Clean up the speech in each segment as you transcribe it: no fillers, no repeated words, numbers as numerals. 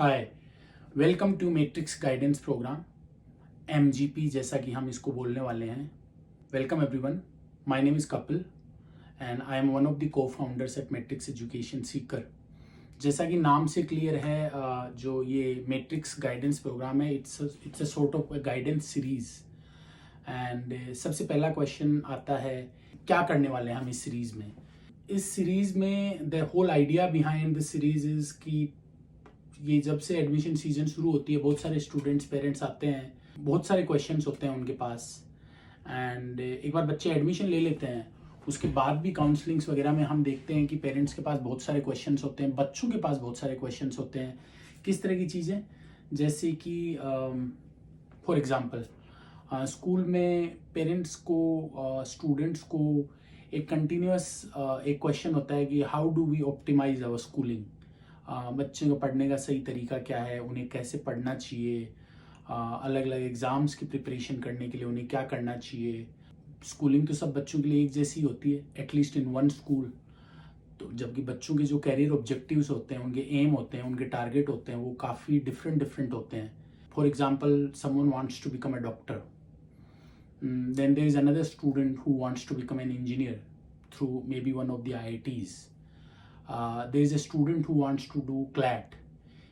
Hi, welcome to Matrix guidance programme MGP जैसा कि हम इसको बोलने वाले हैं। Welcome everyone, my name is Kapil and I am one of the co-founders at Matrix education Sikar. जैसा कि नाम से क्लियर है, जो ये मैट्रिक्स गाइडेंस प्रोग्राम है, it's a sort of guidance series. And सबसे पहला क्वेश्चन आता है, क्या करने वाले हैं हम इस सीरीज़ में। इस सीरीज़ में the whole idea behind the series is कि ये जब से एडमिशन सीजन शुरू होती है, बहुत सारे स्टूडेंट्स पेरेंट्स आते हैं, बहुत सारे क्वेश्चंस होते हैं उनके पास। एंड एक बार बच्चे एडमिशन ले लेते हैं, उसके बाद भी काउंसलिंग्स वगैरह में हम देखते हैं कि पेरेंट्स के पास बहुत सारे क्वेश्चंस होते हैं, बच्चों के पास बहुत सारे क्वेश्चंस होते हैं। किस तरह की चीज़ें, जैसे कि फॉर एग्जांपल स्कूल में पेरेंट्स को स्टूडेंट्स को एक कंटिन्यूस एक क्वेश्चन होता है कि how do we optimise our schooling. बच्चे को पढ़ने का सही तरीका क्या है, उन्हें कैसे पढ़ना चाहिए, अलग अलग एग्ज़ाम्स की प्रिपरेशन करने के लिए उन्हें क्या करना चाहिए। स्कूलिंग तो सब बच्चों के लिए एक जैसी होती है, एटलीस्ट इन वन स्कूल। तो जबकि बच्चों के जो कैरियर ऑब्जेक्टिव्स होते हैं, उनके एम होते हैं, उनके टारगेट होते हैं, वो काफ़ी डिफरेंट होते हैं। For example, someone wants to become a doctor, then there is another student who wants to become an engineer through maybe one of the IITs. There is a student who wants to do CLAT,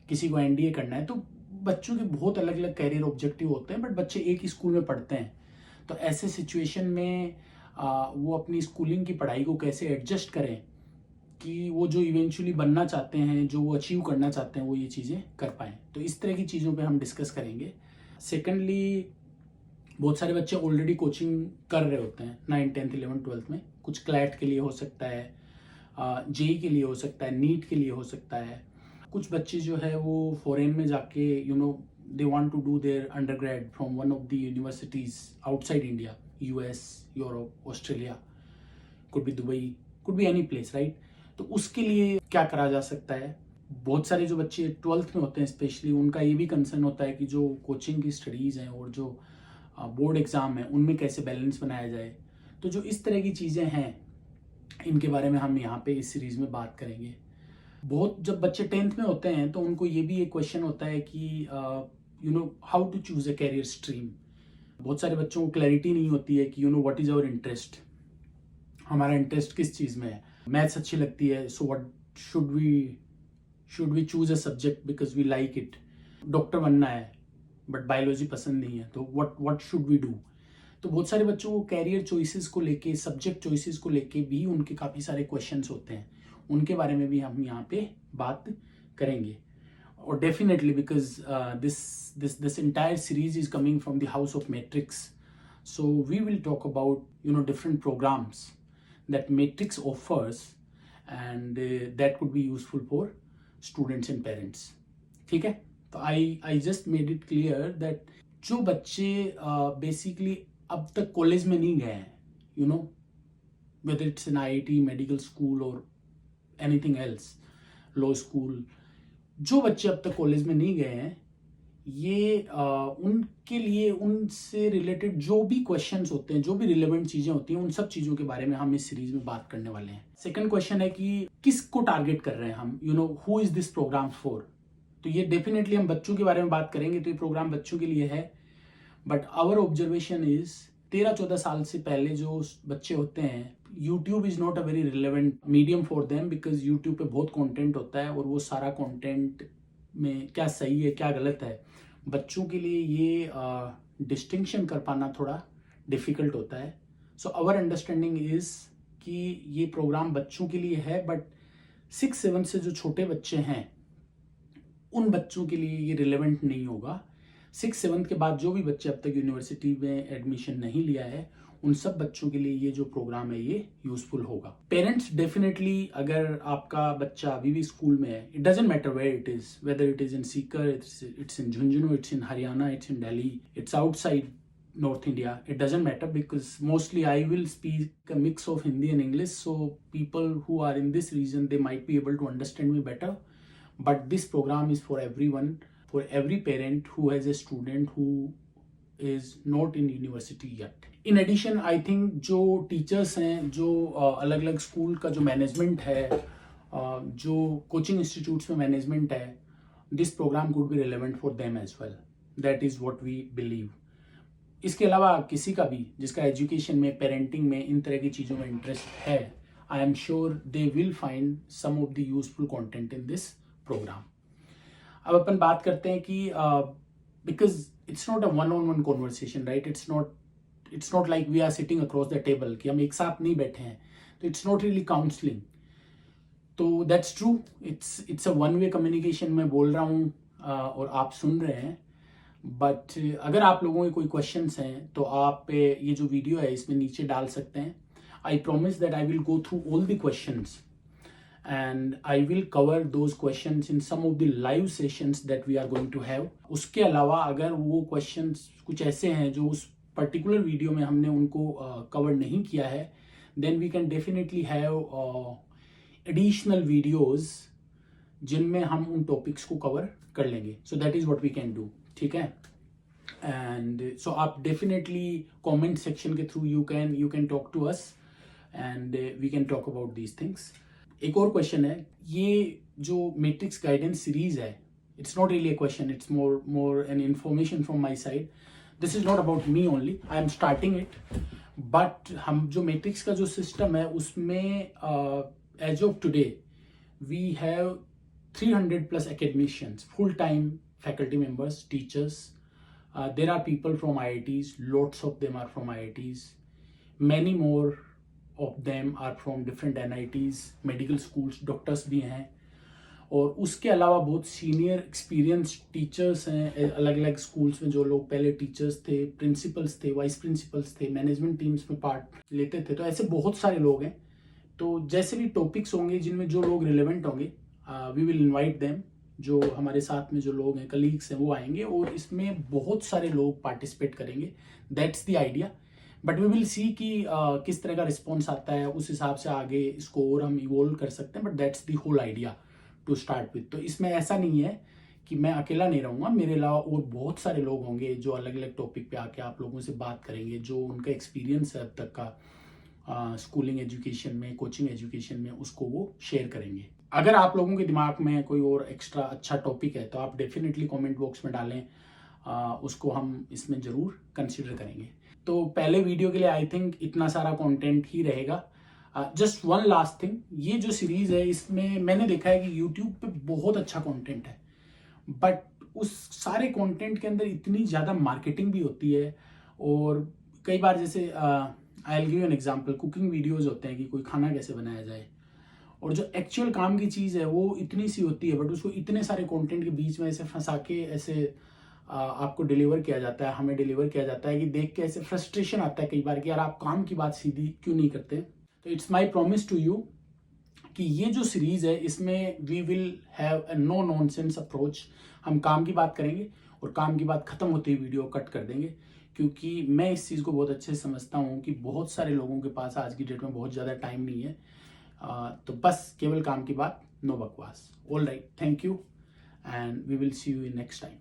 किसी को NDA करना है। तो बच्चों के बहुत अलग अलग कैरियर ऑब्जेक्टिव होते हैं, बट बच्चे एक ही स्कूल में पढ़ते हैं। तो ऐसे सिचुएशन में वो अपनी स्कूलिंग की पढ़ाई को कैसे एडजस्ट करें कि वो जो इवेंचुअली बनना चाहते हैं, जो वो अचीव करना चाहते हैं, वो ये चीज़ें कर पाएँ। तो इस तरह की चीज़ों पे हम डिस्कस करेंगे। सेकेंडली, बहुत सारे बच्चे ऑलरेडी कोचिंग कर रहे होते हैं 9, 10, 11, 12 में। कुछ क्लैट के लिए हो सकता है, जेई के लिए हो सकता है, नीट के लिए हो सकता है। कुछ बच्चे जो है वो फॉरेन में जाके they want to do their undergrad from one of the universities outside India, US, Europe, Australia, could be Dubai, could be any place, right. तो उसके लिए क्या करा जा सकता है। बहुत सारे जो बच्चे 12th में होते हैं स्पेशली, उनका ये भी कंसर्न होता है कि जो कोचिंग की स्टडीज़ हैं और जो बोर्ड एग्ज़ाम है, उनमें कैसे बैलेंस बनाया जाए। तो जो इस तरह की चीज़ें हैं, इनके बारे में हम यहाँ पे इस सीरीज़ में बात करेंगे। जब बच्चे 10th में होते हैं तो उनको ये भी एक क्वेश्चन होता है कि how to choose a career stream. बहुत सारे बच्चों को क्लैरिटी नहीं होती है कि व्हाट इज़ आवर इंटरेस्ट, हमारा इंटरेस्ट किस चीज़ में है। मैथ्स अच्छी लगती है, so what should we choose a subject because we like it. Doctor बनना है बट बायोलॉजी पसंद नहीं है, तो व्हाट शुड वी डू। तो बहुत सारे बच्चों को कैरियर चॉइसेस को लेके, सब्जेक्ट चॉइसेस को लेके भी उनके काफ़ी सारे क्वेश्चंस होते हैं। उनके बारे में भी हम यहाँ पे बात करेंगे। और definitely because this entire series is coming from the house of Matrix, so we will talk about different programmes that Matrix offers and that could be useful for students and parents. ठीक है। तो I just made it clear that जो बच्चे basically अब तक college में नहीं गए हैं, whether it's an IIT, medical school और एनीथिंग एल्स, लॉ स्कूल, जो बच्चे अब तक कॉलेज में नहीं गए हैं, ये उनके लिए उनसे रिलेटेड जो भी क्वेश्चंस होते हैं, जो भी रिलेवेंट चीज़ें होती हैं, उन सब चीज़ों के बारे में हम इस सीरीज में बात करने वाले हैं। सेकंड क्वेश्चन है कि किसको टारगेट कर रहे हैं हम, who is this programme for. तो ये डेफिनेटली हम बच्चों के बारे में बात करेंगे, तो ये प्रोग्राम बच्चों के लिए है। बट आवर ऑब्जर्वेशन इज 13-14 साल से पहले जो बच्चे होते हैं, YouTube is not a very relevant medium for them, because YouTube पे बहुत कंटेंट होता है और वो सारा कंटेंट में क्या सही है क्या गलत है, बच्चों के लिए ये डिस्टिंक्शन कर पाना थोड़ा डिफ़िकल्ट होता है। सो आवर अंडरस्टैंडिंग इज़ कि ये प्रोग्राम बच्चों के लिए है, बट 6-7 से जो छोटे बच्चे हैं उन बच्चों के लिए ये रिलेवेंट नहीं होगा। 6-7 के बाद जो भी बच्चे अब तक यूनिवर्सिटी में एडमिशन नहीं लिया है, उन सब बच्चों के लिए ये जो प्रोग्राम है ये यूजफुल होगा। पेरेंट्स डेफिनेटली, अगर आपका बच्चा अभी भी स्कूल में है, it doesn't matter where it is, whether it is in Sikar, it's in Jhunjhunu, it's in Haryana, it's in Delhi, it's outside North India, it doesn't matter, because mostly I will speak a mix of Hindi and English, so people who are in this region, they might be able to understand me better. But this program is for everyone, for every parent who has a student who is not in university yet. In addition, I think जो teachers हैं, जो अलग अलग school का जो management है, जो coaching institutes में मैनेजमेंट है, this program could be relevant for them as well. That is what we believe. इसके अलावा किसी का भी जिसका एजुकेशन में, पेरेंटिंग में, इन तरह की चीज़ों में इंटरेस्ट है, I am sure they will find some of the useful content in this programme. अब अपन बात करते हैं कि because it's not a one on one conversation, right? It's not like we are sitting across the table कि हम एक साथ नहीं बैठे हैं, तो इट्स नॉट रियली काउंसलिंग. तो that's true, it's a one way communication. मैं बोल रहा हूँ और आप सुन रहे हैं. बट अगर आप लोगों के कोई क्वेश्चंस हैं तो आप ये जो वीडियो है इसमें नीचे डाल सकते हैं. I promise that I will go through all the questions and I will cover those questions in some of the live sessions that we are going to have. उसके अलावा अगर वो क्वेश्चंस कुछ ऐसे हैं जो उस पर्टिकुलर वीडियो में हमने उनको कवर नहीं किया है, then we can definitely have additional videos जिनमें हम उन टॉपिक्स को कवर कर लेंगे. So that is what we can do. ठीक है? एंड सो आप डेफिनेटली कमेंट सेक्शन के through you can talk to us and we can talk about these things. एक और क्वेश्चन है, ये जो मैट्रिक्स गाइडेंस सीरीज है, it's not really a question, it's more an information from my side. This is not about me only, I am starting it. But हम जो Matrix का जो सिस्टम है उसमें as of today we have 300+ academicians, full-time faculty members, teachers. There are people from IITs, lots of them are from IITs. Many more of them are from different NITs, medical schools, doctors भी हैं. और उसके अलावा बहुत senior experience teachers हैं अलग अलग schools में, जो लोग पहले टीचर्स थे, प्रिंसिपल्स थे, वाइस प्रिंसिपल्स थे, मैनेजमेंट टीम्स में पार्ट लेते थे. तो ऐसे बहुत सारे लोग हैं. तो जैसे भी टॉपिक्स होंगे जिनमें जो लोग रिलेवेंट होंगे, वी विल इन्वाइट देम. जो हमारे साथ में जो लोग हैं, कलीग्स हैं, वो आएंगे और इसमें बहुत सारे लोग पार्टिसिपेट करेंगे. That's the idea. But we will see कि किस तरह का रिस्पॉन्स आता है, उस हिसाब से आगे इसको और हम इवॉल्व कर सकते हैं. But that's the whole idea to start with. तो इसमें ऐसा नहीं है कि मैं अकेला नहीं रहूँगा, मेरे अलावा और बहुत सारे लोग होंगे जो अलग अलग टॉपिक पे आके आप लोगों से बात करेंगे, जो उनका एक्सपीरियंस है अब तक का स्कूलिंग एजुकेशन में, कोचिंग एजुकेशन में, उसको वो शेयर करेंगे. अगर आप लोगों के दिमाग में कोई और एक्स्ट्रा अच्छा टॉपिक है तो आप डेफिनेटली कमेंट बॉक्स में डालें, उसको हम इसमें ज़रूर कंसिडर करेंगे. तो पहले वीडियो के लिए आई थिंक इतना सारा कंटेंट ही रहेगा. जस्ट वन लास्ट थिंग, ये जो सीरीज़ है इसमें मैंने देखा है कि यूट्यूब पे बहुत अच्छा कंटेंट है, बट उस सारे कंटेंट के अंदर इतनी ज़्यादा मार्केटिंग भी होती है. और कई बार जैसे I will give an example, cooking videos होते हैं कि कोई खाना कैसे बनाया जाए, और जो एक्चुअल काम की चीज़ है वो इतनी सी होती है, बट उसको इतने सारे कंटेंट के बीच में ऐसे फंसा के ऐसे आपको डिलीवर किया जाता है, हमें डिलीवर किया जाता है कि देख के ऐसे फ्रस्ट्रेशन आता है कई बार कि यार आप काम की बात सीधी क्यों नहीं करते. तो it's my promise to you कि ये जो सीरीज़ है इसमें we will have a no nonsense approach. हम काम की बात करेंगे और काम की बात ख़त्म होते ही वीडियो कट कर देंगे, क्योंकि मैं इस चीज़ को बहुत अच्छे से समझता हूँ कि बहुत सारे लोगों के पास आज की डेट में बहुत ज़्यादा टाइम नहीं है. तो बस केवल काम की बात, नो बकवास. All right, thank you and we will see you in next time.